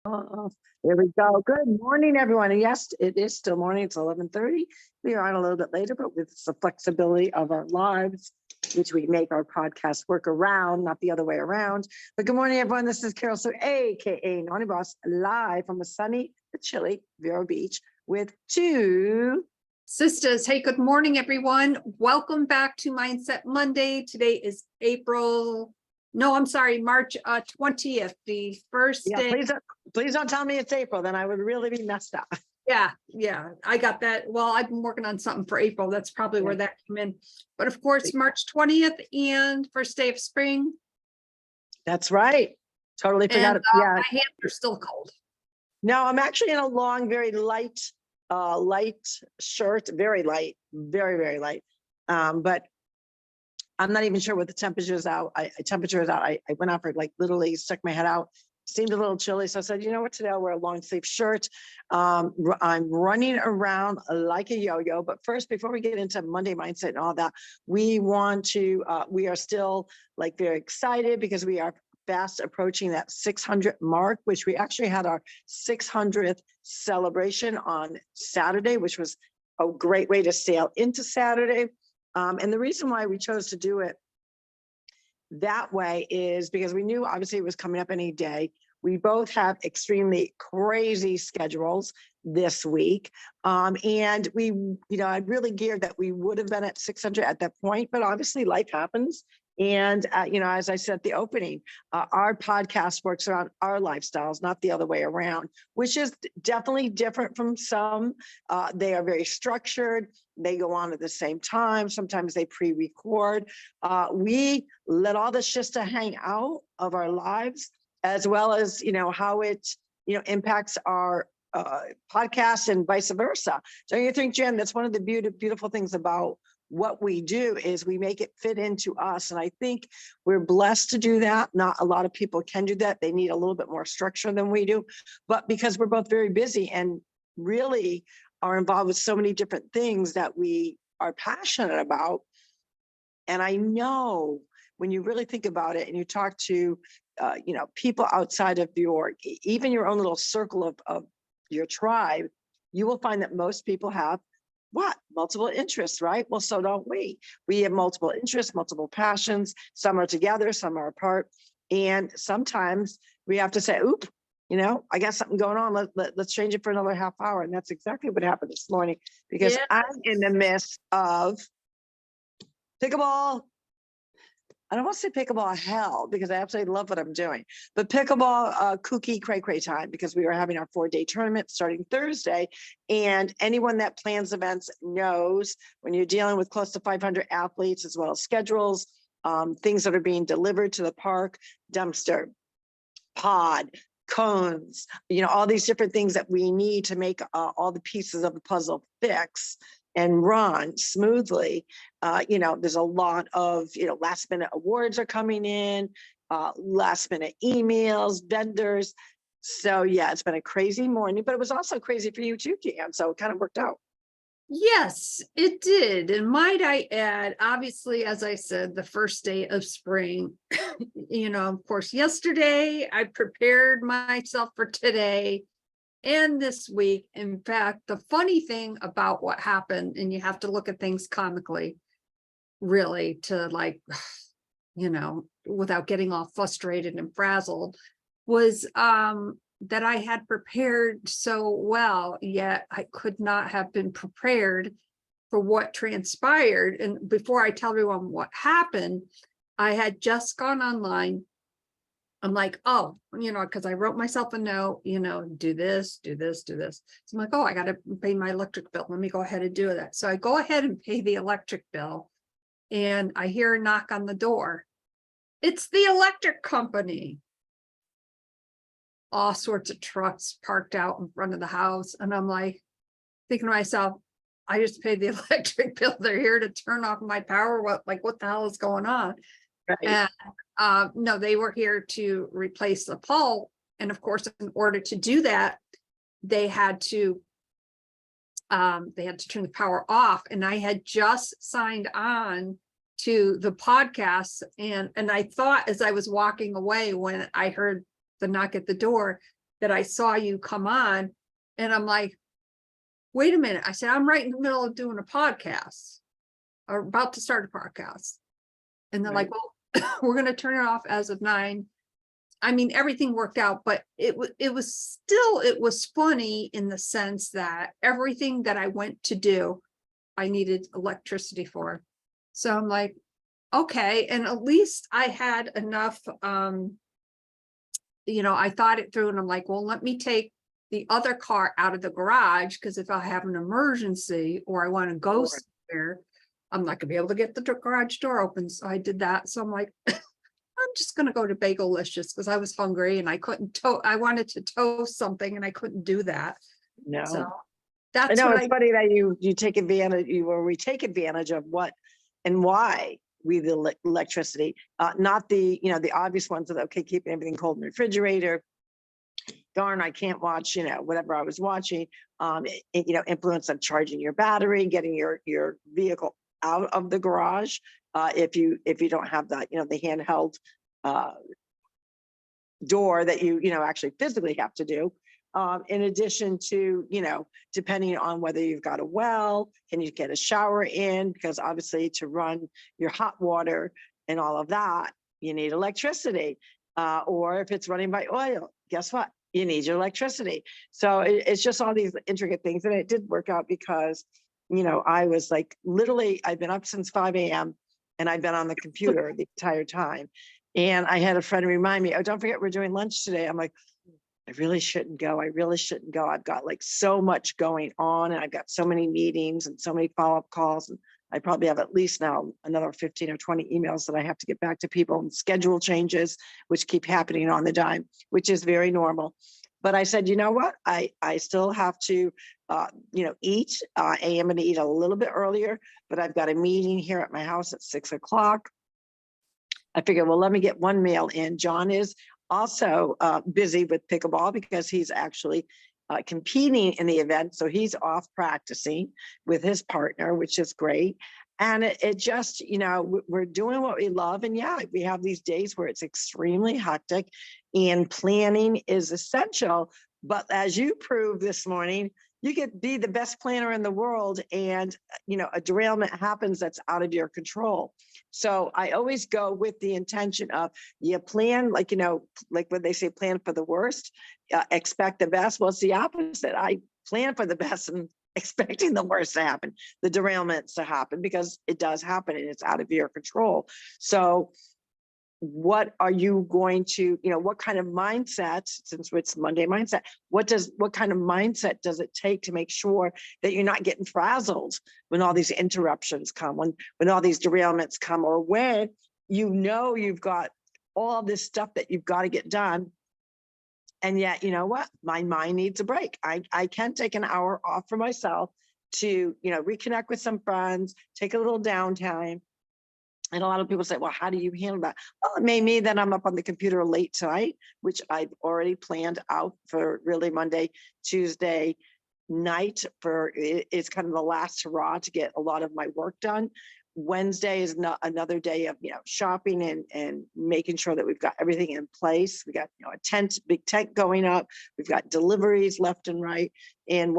There we go. Good morning, everyone. And yes, it is still morning. It's 11:30. We are on a little bit later, but with the flexibility of our lives, which we make our podcast work around, not the other way around. But good morning, everyone. This is Carroll-Sue, aka Naughty Boss, live from a sunny but chilly Vero Beach with two Sisters. Hey, good morning, everyone. Welcome back to Mindset Monday. Today is March 20th, the first day. Please don't tell me it's April, then I would really be messed up. Yeah, I got that. Well, I've been working on something for April. That's probably where that came in. But of course, March 20th and first day of spring. That's right. Totally forgot it. My hands are still cold. No, I'm actually in a long, very light shirt, very light, very, very light. But I'm not even sure what the temperature is out. I went out for literally stuck my head out. Seemed a little chilly. So I said, you know what, today I'll wear a long sleeve shirt. I'm running around like a yo-yo. But first, before we get into Monday mindset and all that, we are still very excited because we are fast approaching that 600 mark, which we actually had our 600th celebration on Saturday, which was a great way to sail into Saturday. And the reason why we chose to do it that way is because we knew obviously it was coming up any day. We both have extremely crazy schedules this week. And I really geared that we would have been at 600 at that point, but obviously life happens. And, as I said at the opening, our podcast works around our lifestyles, not the other way around, which is definitely different from some. They are very structured. They go on at the same time. Sometimes they pre-record. We let all the shista hang out of our lives, as well as, how it, impacts our podcast and vice versa. Don't you think, Jen, that's one of the beautiful things about what we do is we make it fit into us. And I think we're blessed to do that. Not a lot of people can do that. They need a little bit more structure than we do, but because we're both very busy and really are involved with so many different things that we are passionate about. And I know when you really think about it and you talk to, people outside of even your own little circle of your tribe, you will find that most people have multiple interests, right? Well, so don't we. We have multiple interests, multiple passions. Some are together, some are apart. And sometimes we have to say, oop, I got something going on. Let's change it for another half hour. And that's exactly what happened this morning because I'm in the midst of pickleball. I don't want to say pickleball hell because I absolutely love what I'm doing, but pickleball kooky cray time because we are having our 4-day tournament starting Thursday. And anyone that plans events knows when you're dealing with close to 500 athletes, as well as schedules, things that are being delivered to the park, dumpster, pod, cones, all these different things that we need to make all the pieces of the puzzle fix and run smoothly. There's a lot of, last minute awards are coming in, last minute emails, vendors. So yeah, it's been a crazy morning, but it was also crazy for you too, Jan. So it kind of worked out. Yes, it did. And might I add, obviously, as I said, the first day of spring, of course, yesterday I prepared myself for today and this week. In fact, the funny thing about what happened, and you have to look at things comically, really, to without getting all frustrated and frazzled, was that I had prepared so well, yet I could not have been prepared for what transpired. And before I tell everyone what happened, I had just gone online. I'm like, oh, because I wrote myself a note, do this, do this, do this. So I'm like, oh, I got to pay my electric bill. Let me go ahead and do that. So I go ahead and pay the electric bill and I hear a knock on the door. It's the electric company. All sorts of trucks parked out in front of the house. And I'm like, thinking to myself, I just paid the electric bill. They're here to turn off my power. What the hell is going on? Right. And no, they were here to replace the pole. And of course, in order to do that, they had to turn the power off. And I had just signed on to the podcast. And I thought as I was walking away, when I heard the knock at the door, that I saw you come on, and I'm like, wait a minute. I said, I'm right in the middle of doing a podcast, or about to start a podcast. And they're like, well, we're going to turn it off as of 9. I mean, everything worked out, but it was funny in the sense that everything that I went to do, I needed electricity for. So I'm like, okay. And at least I had enough, I thought it through, and I'm like, well, let me take the other car out of the garage, because if I have an emergency or I want to go somewhere, I'm not gonna be able to get the garage door open. So I did that. So I'm like, I'm just gonna go to Bagelicious, because I was hungry and I couldn't I wanted to toast something and I couldn't do that. No. So I that's know what it's funny that you take advantage, we take advantage of what and why the electricity, not the, the obvious ones of, okay, keeping everything cold in the refrigerator. Darn, I can't watch, whatever I was watching, influence of charging your battery, getting your vehicle out of the garage. If you don't have that, the handheld door that you actually physically have to do. In addition to, depending on whether you've got a well, can you get a shower in? Because obviously to run your hot water and all of that, you need electricity. Or if it's running by oil, guess what? You need your electricity. So it's just all these intricate things. And it did work out because, I was like, literally, I've been up since 5 a.m. and I've been on the computer the entire time. And I had a friend remind me, oh, don't forget, we're doing lunch today. I'm like, I really shouldn't go. I really shouldn't go. I've got like so much going on, and I've got so many meetings and so many follow-up calls. And I probably have at least now another 15 or 20 emails that I have to get back to people, and schedule changes, which keep happening on the dime, which is very normal. But I said, you know what? I still have to, eat. I am going to eat a little bit earlier, but I've got a meeting here at my house at 6 o'clock. I figured, well, let me get one meal in. John is also busy with pickleball because he's actually competing in the event. So he's off practicing with his partner, which is great. And it just, we're doing what we love. And yeah, we have these days where it's extremely hectic, and planning is essential. But as you proved this morning, you could be the best planner in the world, and, a derailment happens that's out of your control. So I always go with the intention of, you plan, like when they say plan for the worst, expect the best. Well, it's the opposite. I plan for the best and expecting the worst to happen, the derailments to happen, because it does happen and it's out of your control. So what are you going to, what kind of mindset, since it's Monday mindset, what kind of mindset does it take to make sure that you're not getting frazzled when all these interruptions come, when all these derailments come, or when you've got all this stuff that you've got to get done. And yet, you know what? My mind needs a break. I can take an hour off for myself to, reconnect with some friends, take a little downtime. And a lot of people say, well, how do you handle that? Well, it may mean that I'm up on the computer late tonight, which I've already planned out for really Monday, Tuesday night. It's kind of the last hurrah to get a lot of my work done. Wednesday is another day of, shopping and making sure that we've got everything in place. We got, a big tent going up. We've got deliveries left and right. And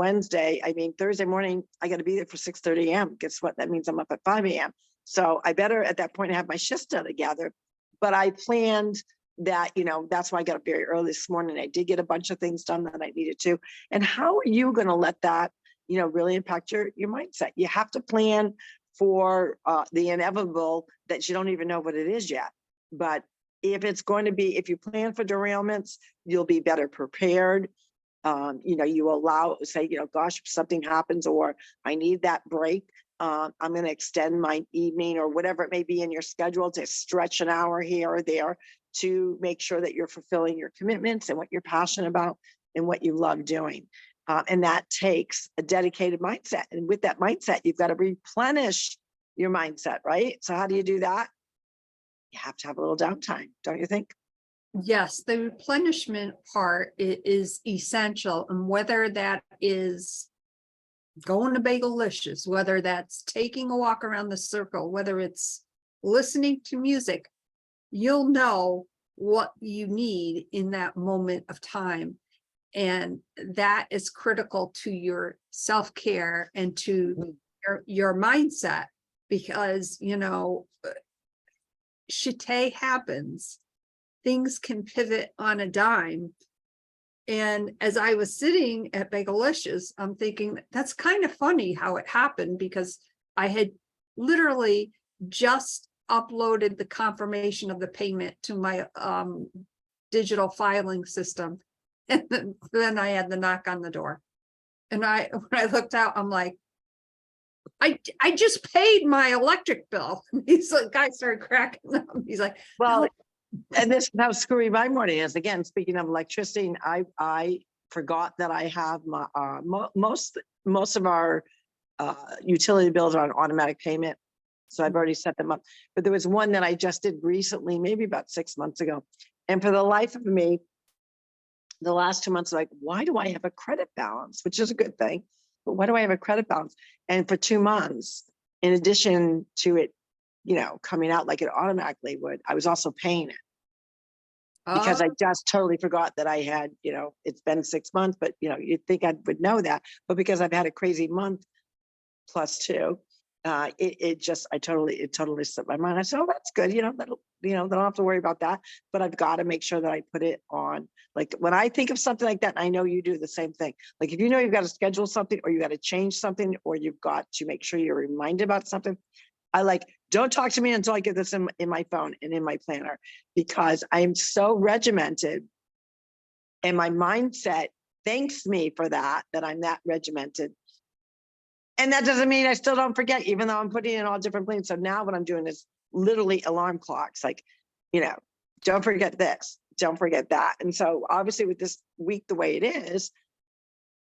Thursday morning, I got to be there for 6:30 a.m. Guess what? That means I'm up at 5 a.m. So I better at that point have my shifts done together. But I planned that, that's why I got up very early this morning. I did get a bunch of things done that I needed to. And how are you going to let that, really impact your mindset? You have to plan for the inevitable that you don't even know what it is yet. But if you plan for derailments, you'll be better prepared. You allow, say, gosh, if something happens, or I need that break, I'm going to extend my evening or whatever it may be in your schedule to stretch an hour here or there to make sure that you're fulfilling your commitments and what you're passionate about and what you love doing. And that takes a dedicated mindset. And with that mindset, you've got to replenish your mindset, right? So how do you do that? You have to have a little downtime, don't you think? Yes, the replenishment part is essential. And whether that is going to Bagelicious, whether that's taking a walk around the circle, whether it's listening to music, you'll know what you need in that moment of time. And that is critical to your self-care and to your mindset, because, shit happens. Things can pivot on a dime. And as I was sitting at Bagelicious, I'm thinking that's kind of funny how it happened, because I had literally just uploaded the confirmation of the payment to my digital filing system. And then I had the knock on the door. And when I looked out, I'm like, I just paid my electric bill. He's like, guy started cracking up. He's like, Well, and this is how screwy my morning is. Again, speaking of electricity, I forgot that I have my most of our utility bills are on automatic payment. So I've already set them up. But there was one that I just did recently, maybe about 6 months ago. And for the life of me, the last 2 months, like, why do I have a credit balance? Which is a good thing. But why do I have a credit balance? And for 2 months, in addition to it, coming out like it automatically would, I was also paying it. Because I just totally forgot that I had, it's been 6 months, but you'd think I would know that. But because I've had a crazy month plus two, it totally slipped my mind. I said, oh, that's good. They don't have to worry about that, but I've got to make sure that I put it on. Like when I think of something like that, I know you do the same thing. Like if you've got to schedule something, or you got to change something, or you've got to make sure you're reminded about something. Don't talk to me until I get this in my phone and in my planner, because I'm so regimented and my mindset thanks me for that I'm that regimented. And that doesn't mean I still don't forget, even though I'm putting in all different places. So now what I'm doing is literally alarm clocks, like, don't forget this, don't forget that. And so obviously with this week, the way it is,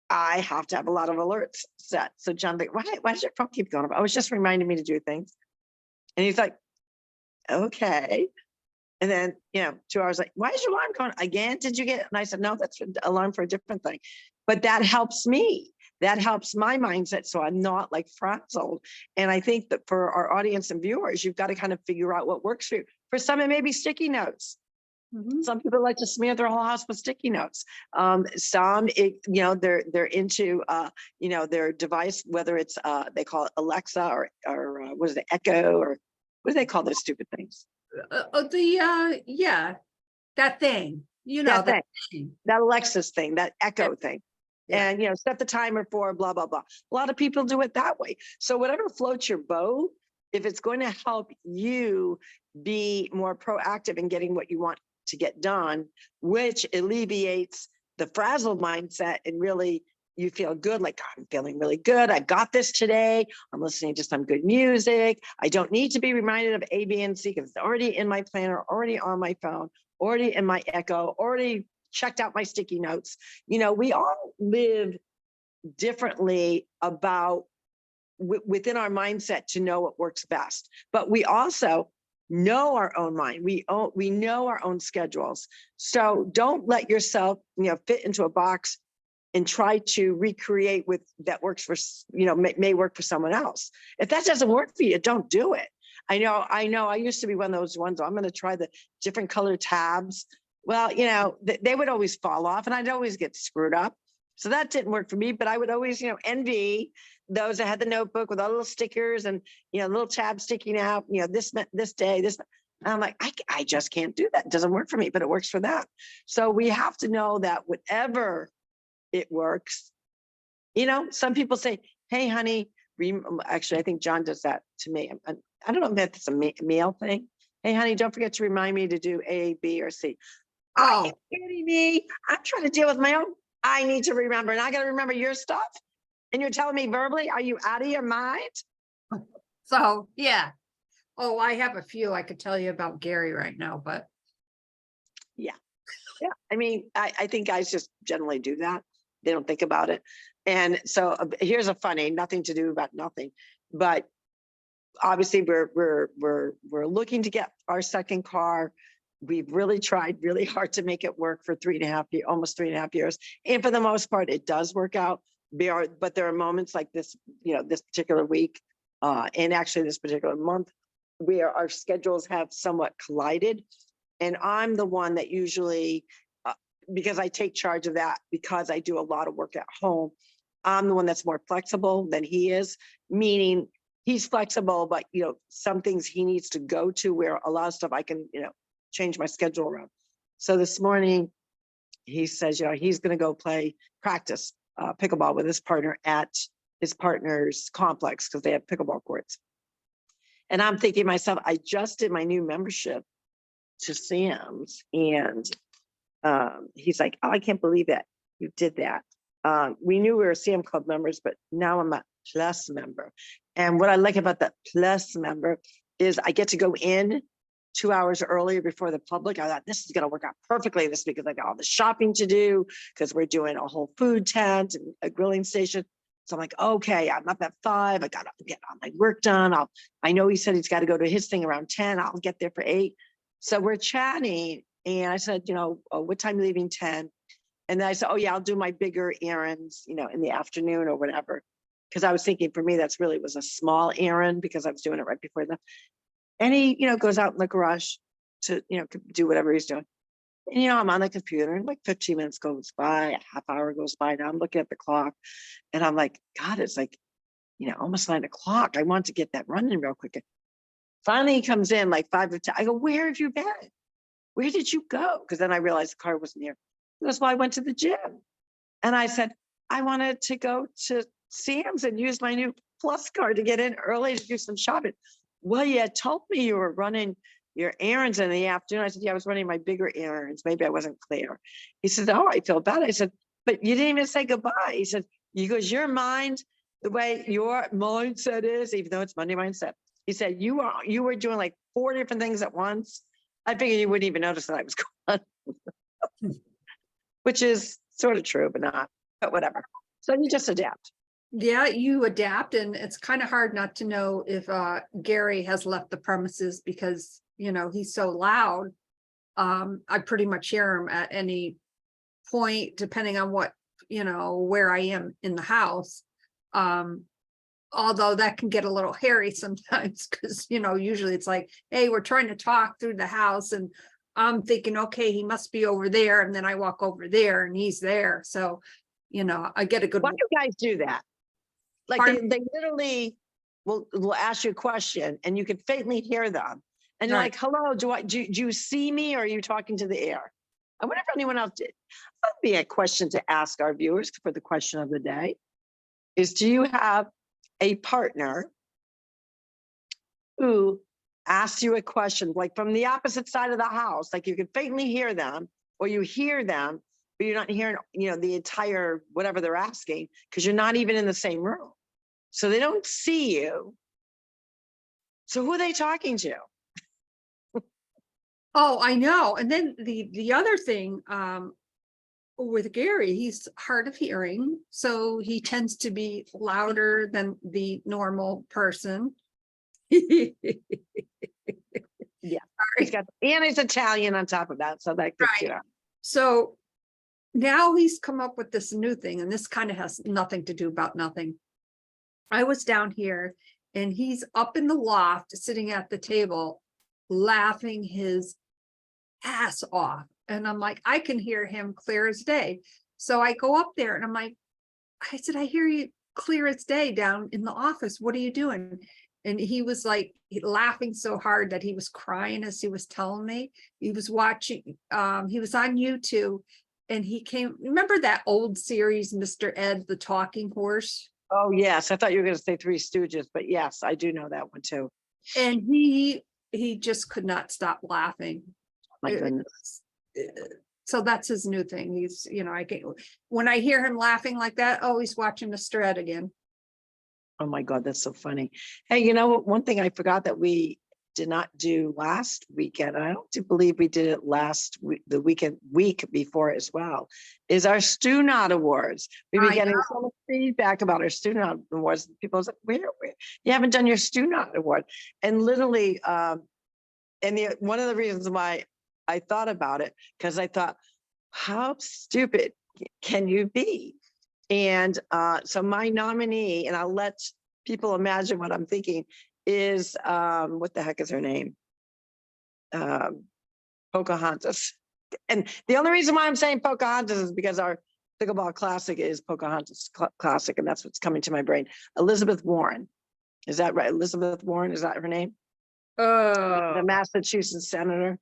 I have to have a lot of alerts set. So John's like, why does your phone keep going off? I was just reminding me to do things. And he's like, okay. And then, 2 hours like, why is your alarm going again? Did you get it? And I said, no, that's an alarm for a different thing. But that helps me. That helps my mindset. So I'm not like frazzled. And I think that for our audience and viewers, you've got to kind of figure out what works for you. For some, it may be sticky notes. Some people like to smear their whole house with sticky notes. Some, they're into, their device, whether it's, they call it Alexa or what is it, Echo, or what do they call those stupid things? That thing, that Alexa's thing, that Echo thing. Yeah. And, set the timer for blah, blah, blah. A lot of people do it that way. So whatever floats your boat, if it's going to help you be more proactive in getting what you want to get done, which alleviates the frazzled mindset, and really you feel good, like I'm feeling really good. I got this today. I'm listening to some good music. I don't need to be reminded of A, B, and C, because it's already in my planner, already on my phone, already in my Echo, already checked out my sticky notes. We all live differently about within our mindset to know what works best, but we also know our own mind. We know our own schedules. So don't let yourself, fit into a box and try to recreate that works for, may work for someone else. If that doesn't work for you, don't do it. I know. I used to be one of those ones. I'm going to try the different color tabs. Well, they would always fall off and I'd always get screwed up. So that didn't work for me, but I would always, envy those that had the notebook with all the little stickers and, little tabs sticking out, this day, this. And I'm like, I just can't do that. It doesn't work for me, but it works for them. So we have to know that whatever it works. Some people say, hey, honey, actually, I think John does that to me. I don't know if that's a male thing. Hey, honey, don't forget to remind me to do A, B, or C. Are you kidding me? I'm trying to deal with my own. I need to remember, and I got to remember your stuff. And you're telling me verbally, are you out of your mind? So, yeah. Oh, I have a few I could tell you about Gary right now, but. Yeah. I mean, I think guys just generally do that. They don't think about it. And so here's a funny, nothing to do about nothing, but obviously we're looking to get our second car. We've really tried really hard to make it work for almost 3.5 years. And for the most part, it does work out. But there are moments like this, this particular week, and actually this particular month, where our schedules have somewhat collided. And I'm the one that usually because I take charge of that, because I do a lot of work at home, I'm the one that's more flexible than he is, meaning he's flexible, but some things he needs to go to, where a lot of stuff I can, change my schedule around. So this morning he says, he's going to go practice pickleball with his partner at his partner's complex, because they have pickleball courts. And I'm thinking to myself, I just did my new membership to Sam's, and he's like, oh, I can't believe that you did that. We knew we were Sam Club members, but now I'm a Plus member. And what I like about that Plus member is I get to go in 2 hours earlier before the public. I thought this is going to work out perfectly this week, because I got all the shopping to do, because we're doing a whole food tent and a grilling station. So I'm like, okay, I'm up at 5. I got to get all my work done. I know he said he's got to go to his thing around 10. I'll get there for 8. So we're chatting, and I said, what time are you leaving? 10. And then I said, oh yeah, I'll do my bigger errands, in the afternoon or whatever. Because I was thinking, for me, that's really was a small errand, because I was doing it right before that. And he, goes out in the garage to, do whatever he's doing. And, I'm on the computer, and like 15 minutes goes by, a half hour goes by. Now I'm looking at the clock, and I'm like, God, it's like, almost 9 o'clock. I want to get that running real quick. Finally, he comes in like 5 to 10. I go, where have you been? Where did you go? Because then I realized the car wasn't here. That's why I went to the gym. And I said, I wanted to go to Sam's and use my new Plus card to get in early to do some shopping. Well, you told me you were running your errands in the afternoon. I said, yeah, I was running my bigger errands. Maybe I wasn't clear. He said, oh, I feel bad. I said, but you didn't even say goodbye. He said, your mind, the way your mindset is, even though it's Monday mindset. He said, you were doing like 4 different things at once. I figured you wouldn't even notice that I was gone, which is sort of true, but whatever. So you just adapt. Yeah, you adapt, and it's kind of hard not to know if Gary has left the premises, because he's so loud. I pretty much hear him at any point, depending on what where I am in the house. Although that can get a little hairy sometimes, because usually it's like, hey, we're trying to talk through the house, and I'm thinking, okay, he must be over there, and then I walk over there and he's there. So I get a good. Why do you guys do that? Like they literally will ask you a question, and you can faintly hear them, and you're like, hello, do you see me, or are you talking to the air? I wonder if anyone else did. That'd be a question to ask our viewers for the question of the day, is do you have a partner who asks you a question, like from the opposite side of the house, like you can faintly hear them, or you hear them, but you're not hearing, the entire whatever they're asking, because you're not even in the same room. So they don't see you. So who are they talking to? Oh, I know. And then the other thing with Gary, he's hard of hearing, so he tends to be louder than the normal person. Yeah, and he's Italian on top of that, so that gets you out. So now he's come up with this new thing, and this kind of has nothing to do about nothing. I was down here, and he's up in the loft sitting at the table laughing his ass off, and I'm like, I can hear him clear as day. So I go up there, and I'm like, I said, I hear you clear as day down in the office. What are you doing? And he was like laughing so hard that he was crying as he was telling me. He was watching, he was on YouTube, and he came, remember that old series, Mr. Ed, the Talking Horse? Oh, yes. I thought you were going to say Three Stooges, but yes, I do know that one too. And he just could not stop laughing. My goodness. So that's his new thing. He's, when I hear him laughing like that, oh, he's watching Mr. Ed again. Oh my God, that's so funny. Hey, one thing I forgot that we did not do last weekend, and I don't believe we did it last week, the week before as well, is our Stu Not Awards. We've been getting so much feedback about our Stu Not Awards. People are like, where? You haven't done your Stu Not Award. And literally, one of the reasons why I thought about it, because I thought, how stupid can you be? And so my nominee, and I'll let people imagine what I'm thinking, is what the heck is her name? Pocahontas. And the only reason why I'm saying Pocahontas is because our pickleball classic is Pocahontas classic, and that's what's coming to my brain. Elizabeth Warren. Is that right? Elizabeth Warren, is that her name? The Massachusetts senator.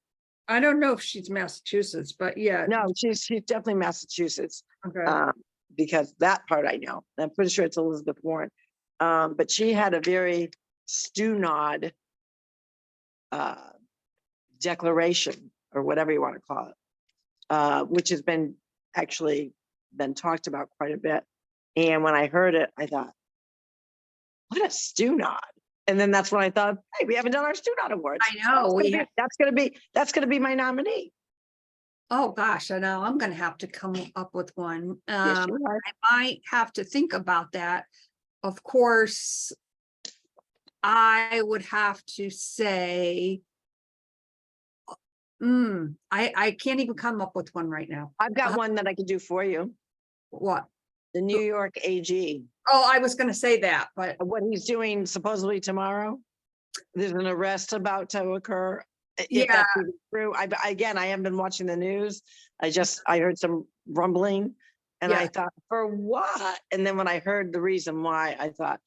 I don't know if she's Massachusetts, but yeah. No, she's definitely Massachusetts. Okay. Because that part I know. I'm pretty sure it's Elizabeth Warren. But she had a very Stu-nod declaration, or whatever you want to call it, which has been actually been talked about quite a bit. And when I heard it, I thought, what a Stu-nod. And then that's when I thought, hey, we haven't done our Stu-nod awards. I know. That's gonna be my nominee. Oh, gosh, I know. I'm gonna have to come up with one. Yes, you are. I might have to think about that. Of course, I would have to say, I can't even come up with one right now. I've got one that I could do for you. What? The New York AG. Oh, I was gonna say that, but What he's doing supposedly tomorrow. There's an arrest about to occur. If yeah, that's even true. I haven't been watching the news. I heard some rumbling, and I Yeah. thought, for what? And then when I heard the reason why, I thought,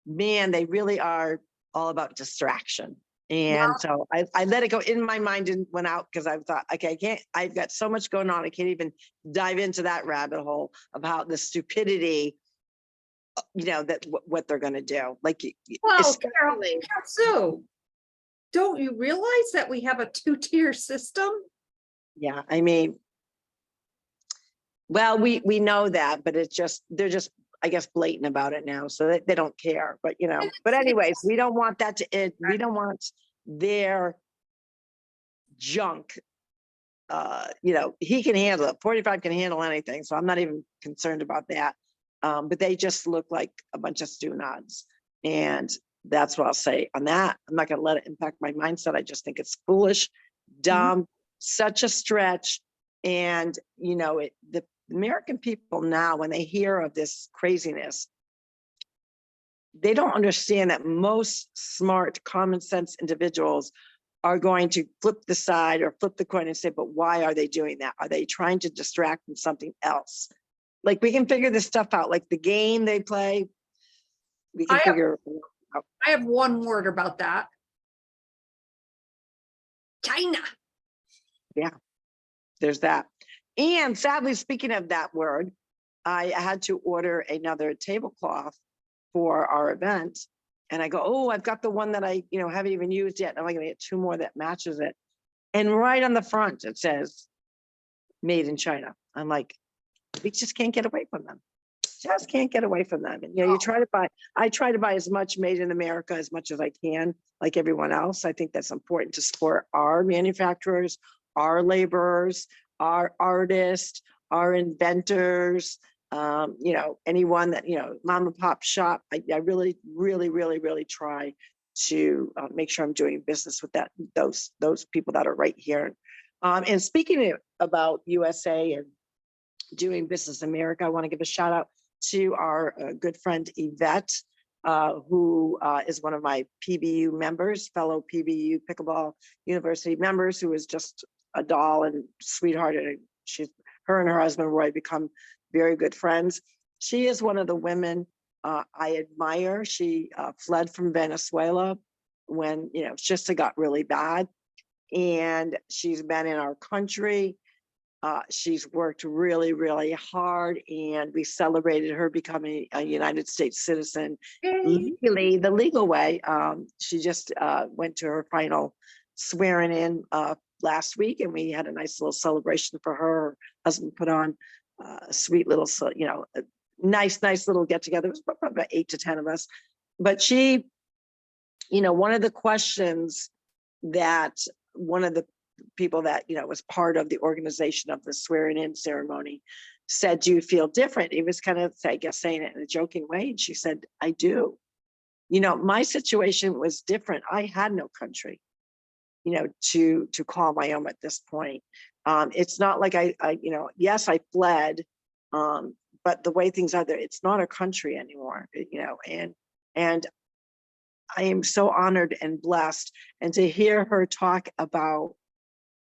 man, they really are all about distraction. And so I let it go in my mind and went out, because I thought, okay, I've got so much going on. I can't even dive into that rabbit hole about the stupidity, that what they're going to do. Like, well, especially, Carroll-Sue, don't you realize that we have a 2-tier system? yeah, I mean, well, we know that, but they're just, I guess, blatant about it now, so they don't care. But but anyways, we don't want that to we don't want their junk. He can handle it. 45 can handle anything, so I'm not even concerned about that. But they just look like a bunch of Stu-nods, and that's what I'll say on that. I'm not going to let it impact my mindset. I just think it's foolish, dumb, such a stretch. And the American people now, when they hear of this craziness, they don't understand that most smart, common sense individuals are going to flip the side or flip the coin and say, but why are they doing that? Are they trying to distract from something else? Like, we can figure this stuff out, like the game they play. We can figure it out. I have one word about that. China. Yeah, there's that. And sadly, speaking of that word, I had to order another tablecloth for our event. And I go, oh, I've got the one that I, haven't even used yet. I'm going to get 2 more that matches it. And right on the front, it says made in China. I'm like, we just can't get away from them. Just can't get away from them. And you try to buy, I try to buy as much made in America as much as I can, like everyone else. I think that's important to support our manufacturers, our laborers, our artists, our inventors, anyone that, mom and pop shop. I really, really, really, really try to make sure I'm doing business with those people that are right here. And speaking about USA and doing business in America, I want to give a shout out to our good friend Yvette, who is one of my PBU members, fellow PBU Pickleball University members, who is just a doll and sweetheart. And her and her husband Roy become very good friends. She is one of the women I admire. She fled from Venezuela when just got really bad, and she's been in our country. She's worked really, really hard, and we celebrated her becoming a United States citizen legally, the legal way. She just went to her final swearing in last week, and we had a nice little celebration for her. Her husband put on a sweet little, a nice little get together. It was probably about 8 to 10 of us. But she, one of the questions that one of the people that was part of the organization of the swearing in ceremony said, do you feel different? He was kind of, I guess, saying it in a joking way, and she said, I do. My situation was different. I had no country to call my own at this point. It's not like I yes, I fled, but the way things are there, it's not a country anymore, and I am so honored and blessed. And to hear her talk about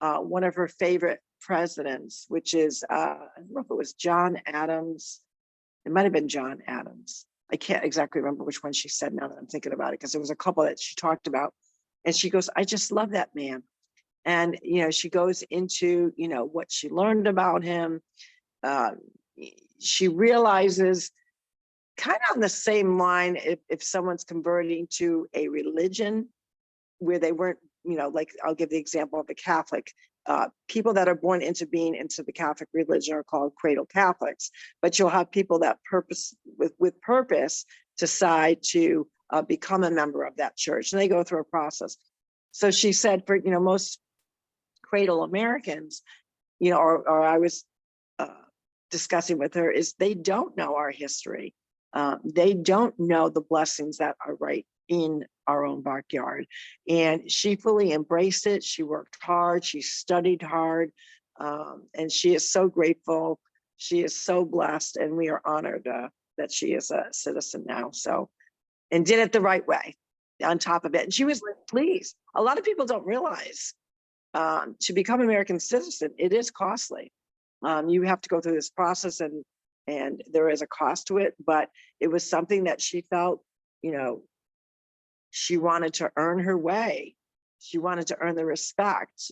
one of her favorite presidents, which is, I don't know if it was John Adams. It might have been John Adams. I can't exactly remember which one she said now that I'm thinking about it, because there was a couple that she talked about. And she goes, I just love that man. And, she goes into, what she learned about him. She realizes, kind of on the same line, if someone's converting to a religion where they weren't, like I'll give the example of the Catholic. People that are born into being into the Catholic religion are called cradle Catholics, but you'll have people that with purpose decide to become a member of that church, and they go through a process. So she said, for most cradle Americans, or I was discussing with her, is they don't know our history. They don't know the blessings that are right in our own backyard. And she fully embraced it. She worked hard. She studied hard. And she is so grateful. She is so blessed. And we are honored that she is a citizen now. So, and did it the right way on top of it. And she was pleased. A lot of people don't realize to become American citizen, it is costly. You have to go through this process, and there is a cost to it, but it was something that she felt, she wanted to earn her way. She wanted to earn the respect,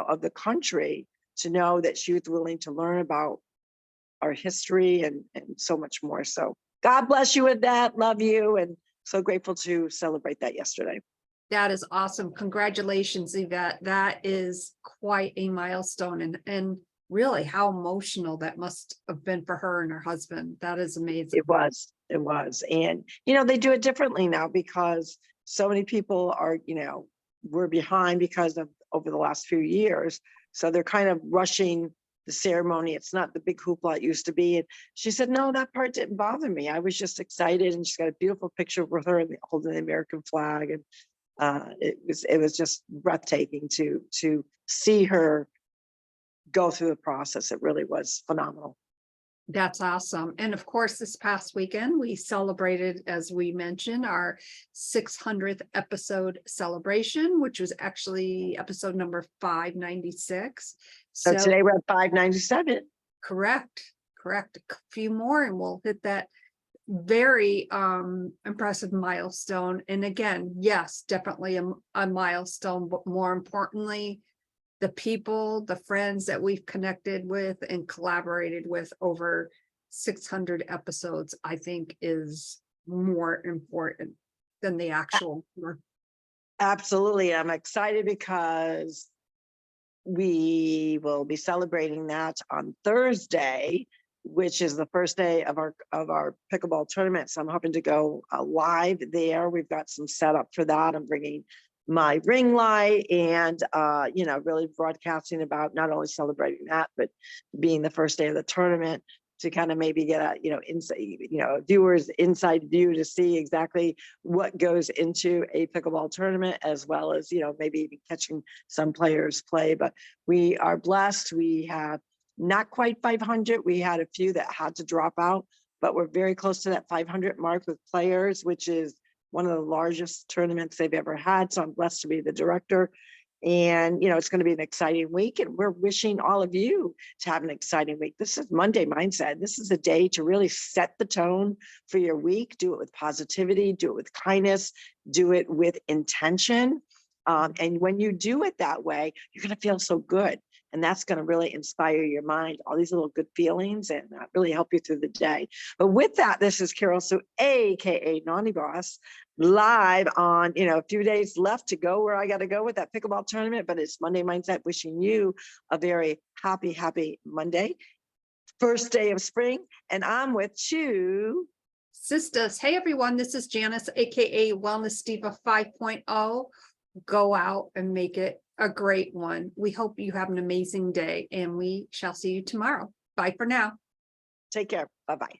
of the country, to know that she was willing to learn about our history and so much more. So God bless you with that. Love you. And so grateful to celebrate that yesterday. That is awesome. Congratulations, Yvette. That is quite a milestone, and really how emotional that must have been for her and her husband. That is amazing. It was. And, they do it differently now, because so many people are, we're behind because of over the last few years. So they're kind of rushing the ceremony. It's not the big hoopla it used to be. And she said, no, that part didn't bother me. I was just excited. And she's got a beautiful picture with her holding the American flag. And it was just breathtaking to see her go through the process. It really was phenomenal. That's awesome. And of course, this past weekend, we celebrated, as we mentioned, our 600th episode celebration, which was actually episode number 596. So today we're at 597. Correct. A few more, and we'll hit that very impressive milestone. And again, yes, definitely a milestone, but more importantly, the people, the friends that we've connected with and collaborated with over 600 episodes, I think is more important than the actual. Absolutely. I'm excited because we will be celebrating that on Thursday, which is the first day of our pickleball tournament. So I'm hoping to go live there. We've got some setup for that. I'm bringing my ring light and, really broadcasting about not only celebrating that, but being the first day of the tournament, to kind of maybe get a, viewers inside view to see exactly what goes into a pickleball tournament, as well as, maybe even catching some players play. But we are blessed. We have not quite 500. We had a few that had to drop out, but we're very close to that 500 mark with players, which is one of the largest tournaments they've ever had. So I'm blessed to be the director. And, it's going to be an exciting week. And we're wishing all of you to have an exciting week. This is Monday Mindset. This is a day to really set the tone for your week. Do it with positivity, do it with kindness, do it with intention. And when you do it that way, you're going to feel so good. And that's going to really inspire your mind, all these little good feelings, and really help you through the day. But with that, this is Carroll-Sue, AKA Naughty Boss, live on, a few days left to go where I got to go with that pickleball tournament. But it's Monday Mindset, wishing you a very happy Monday, first day of spring. And I'm with TwoSistas. Hey, everyone, this is Janis, AKA Wellness Diva 5.0. Go out and make it a great one. We hope you have an amazing day, and we shall see you tomorrow. Bye for now. Take care. Bye-bye.